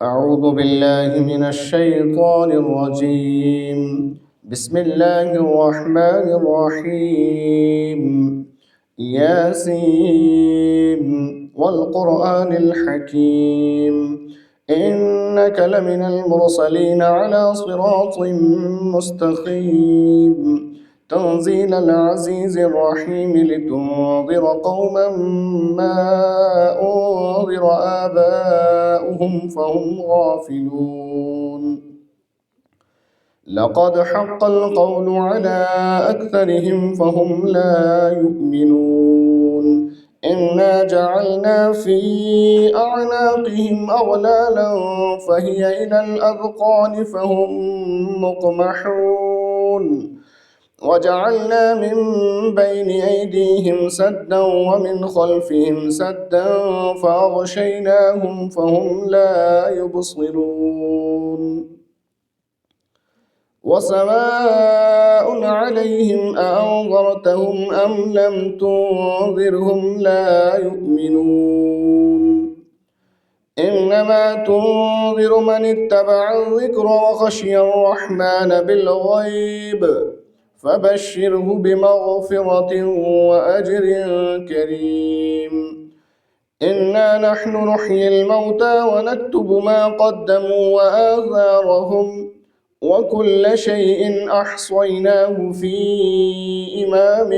أعوذ بالله من الشيطان الرجيم. بسم الله الرحمن الرحيم. ياسين والقرآن الحكيم، إنك لمن المرسلين على صراط مستقيم، تنزيل العزيز الرحيم، لتنذر قوما ما أنذر آباؤهم فهم غافلون. لقد حق القول على أكثرهم فهم لا يؤمنون. إنا جعلنا في أعناقهم أغلالا فهي إلى الأذقان فهم مقمحون. وجعلنا من بين أيديهم سدا ومن خلفهم سدا فأغشيناهم فهم لا يبصرون. وسواء عليهم أأنذرتهم أم لم تنذرهم لا يؤمنون. إنما تنذر من اتبع الذكر وخشي الرحمن بالغيب، فبشره بمغفرة وأجر كريم. إنا نحن نحيي الموتى ونكتب ما قدموا وآثارهم، وكل شيء أحصيناه في إمام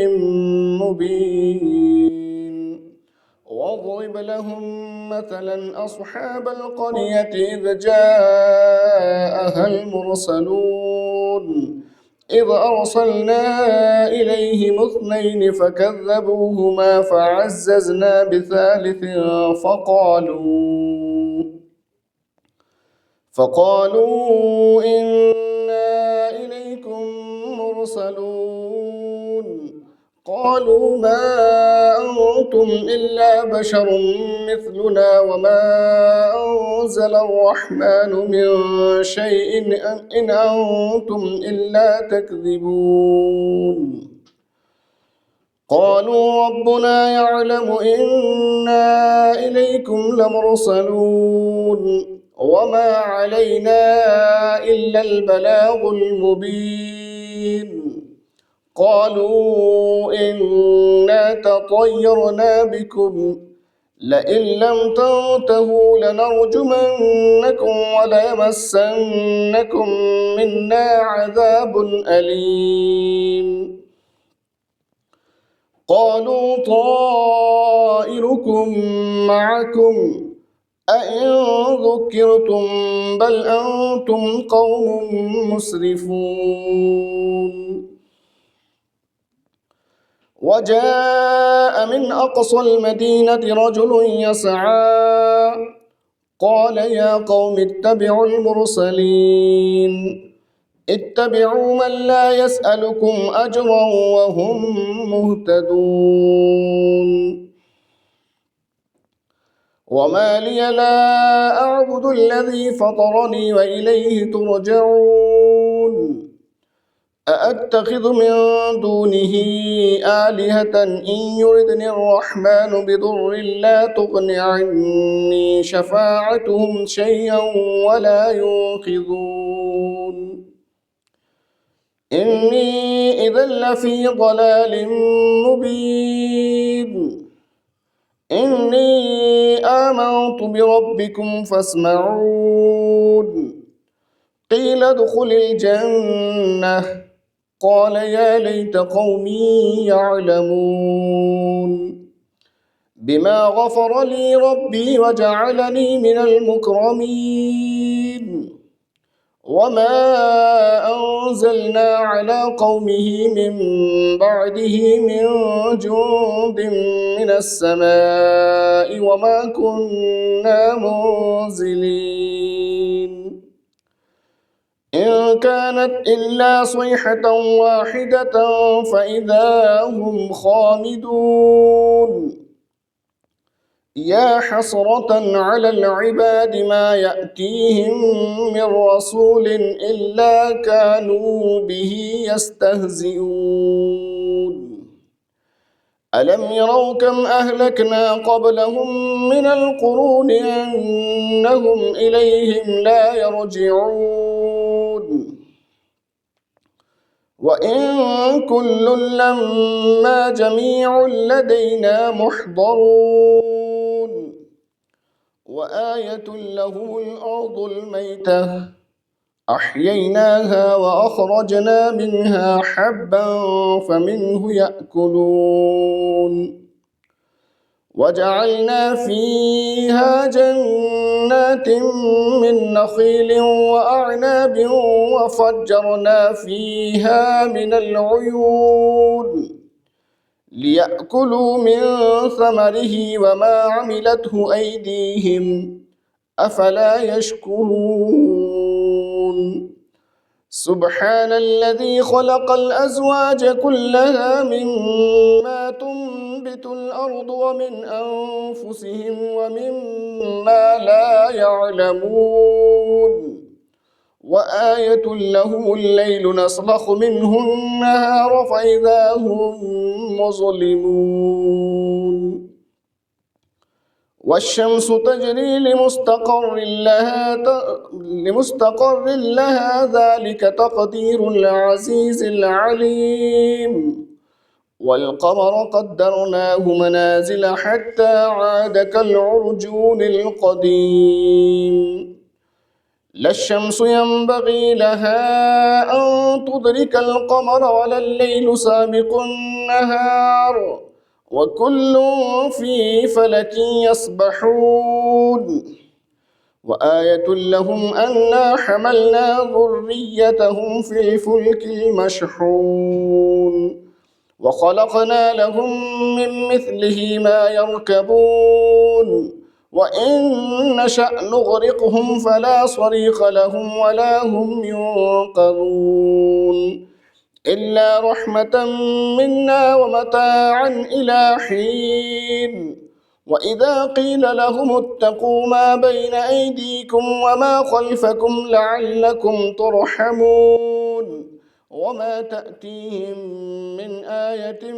مبين. واضرب لهم مثلا أصحاب القرية إذ جاءها المرسلون، إذ أرسلنا إليهم اثنين فكذبوهما فعززنا بثالث فقالوا إنا إليكم مرسلون. قالوا ما أنتم إلا بشر مثلنا وما أنزل الرحمن من شيء إن أنتم إلا تكذبون. قالوا ربنا يعلم إنا إليكم لمرسلون وما علينا إلا البلاغ المبين. قالوا إنا تطيرنا بكم لئن لم تنتهوا لنرجمنكم وليمسنكم منا عذاب أليم. قالوا طائركم معكم أئن ذكرتم بل أنتم قوم مسرفون. وجاء من أقصى المدينة رجل يسعى قال يا قوم اتبعوا المرسلين، اتبعوا من لا يسألكم أجرا وهم مهتدون. وما لي لا أعبد الذي فطرني وإليه ترجعون. أأتخذ من دونه آلهة إن يردني الرحمن بضر لا تغن عني شفاعتهم شيئا ولا ينقذون. إني إذا لفي ضلال مبين. إني آمنت بربكم فاسمعون. قيل ادخل الجنة قال يا ليت قومي يعلمون. بما غفر لي ربي وجعلني من المكرمين. وما أنزلنا على قومه من بعده من جند من السماء وما كنا منزلين. إن كانت إلا صيحة واحدة فإذا هم خامدون. يا حسرة على العباد ما يأتيهم من رسول إلا كانوا به يستهزئون. ألم يروا كم أهلكنا قبلهم من القرون أنهم إليهم لا يرجعون وإن كل لما جميع لدينا محضرون وآية لهم الأرض الميتة أحييناها وأخرجنا منها حبا فمنه يأكلون وجعلنا فيها جنات من نخيل وأعناب وفجرنا فيها من العيون ليأكلوا من ثمره وما عملته أيديهم أفلا يشكرون سبحان الذي خلق الأزواج كلها مما تنبت الأرض ومن أنفسهم ومما لا يعلمون وآية لهم الليل نسلخ منه النهار فإذا هم مظلمون والشمس تجري لمستقر لها ذلك تقدير العزيز العليم والقمر قدرناه منازل حتى عاد كالعرجون القديم لا الشمس ينبغي لها أن تدرك القمر ولا الليل سابق النهار وكل في فلك يسبحون وآية لهم أنا حملنا ذريتهم في الفلك المشحون وخلقنا لهم من مثله ما يركبون وإن نشأ نغرقهم فلا صريخ لهم ولا هم ينقذون إلا رحمة منا ومتاعا إلى حين وإذا قيل لهم اتقوا ما بين أيديكم وما خلفكم لعلكم ترحمون وما تأتيهم من آية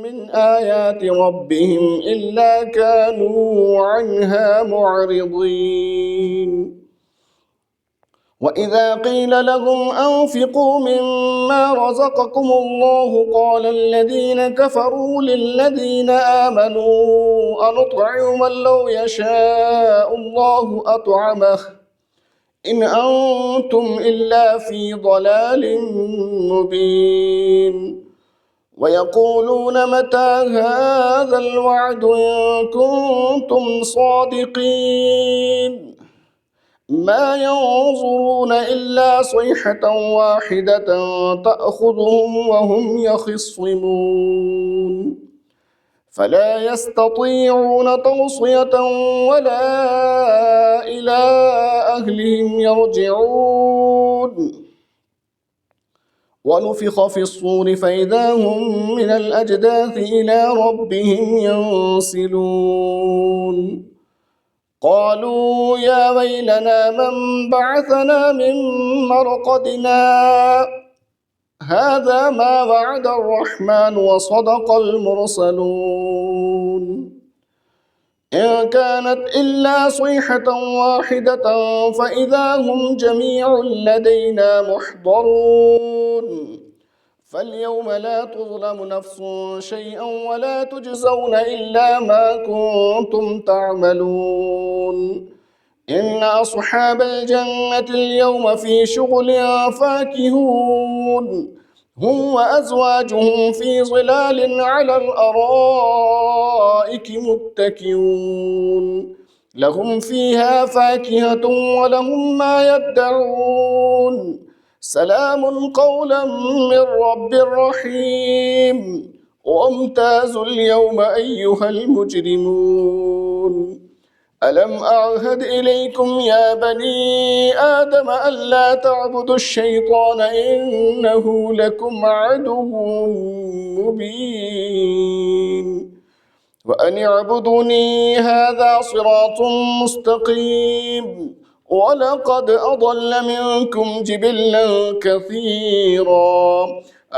من آيات ربهم إلا كانوا عنها معرضين وإذا قيل لهم أنفقوا مما رزقكم الله قال الذين كفروا للذين آمنوا أنطعم من لو يشاء الله أطعمه إن أنتم إلا في ضلال مبين ويقولون متى هذا الوعد إن كنتم صادقين ما ينظرون إلا صيحة واحدة تأخذهم وهم يخصمون فلا يستطيعون توصية ولا إلى أهلهم يرجعون ونفخ في الصور فإذا هم من الأجداث إلى ربهم ينسلون قالوا يا ويلنا من بعثنا من مرقدنا هذا ما وعد الرحمن وصدق المرسلون إن كانت إلا صيحة واحدة فإذا هم جميع لدينا محضرون فاليوم لا تظلم نفس شيئا ولا تجزون إلا ما كنتم تعملون إن أصحاب الجنة اليوم في شغل فاكهون هم وأزواجهم في ظلال على الأرائك متكئون لهم فيها فاكهة ولهم ما يدعون سلام قولا من رب رحيم وامتازوا اليوم أيها المجرمون ألم أعهد إليكم يا بني آدم ألا تعبدوا الشيطان إنه لكم عدو مبين وأن اعبدوني هذا صراط مستقيم ولقد أضل منكم جبلا كثيرا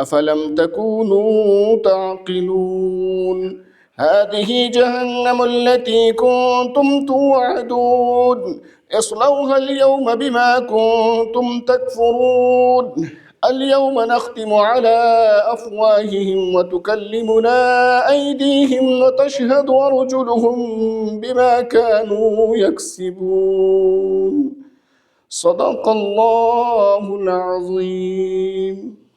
أفلم تكونوا تعقلون هذه جهنم التي كنتم توعدون اصلوها اليوم بما كنتم تكفرون اليوم نختم على أفواههم وتكلمنا أيديهم وتشهد أرجلهم بما كانوا يكسبون صدق الله العظيم.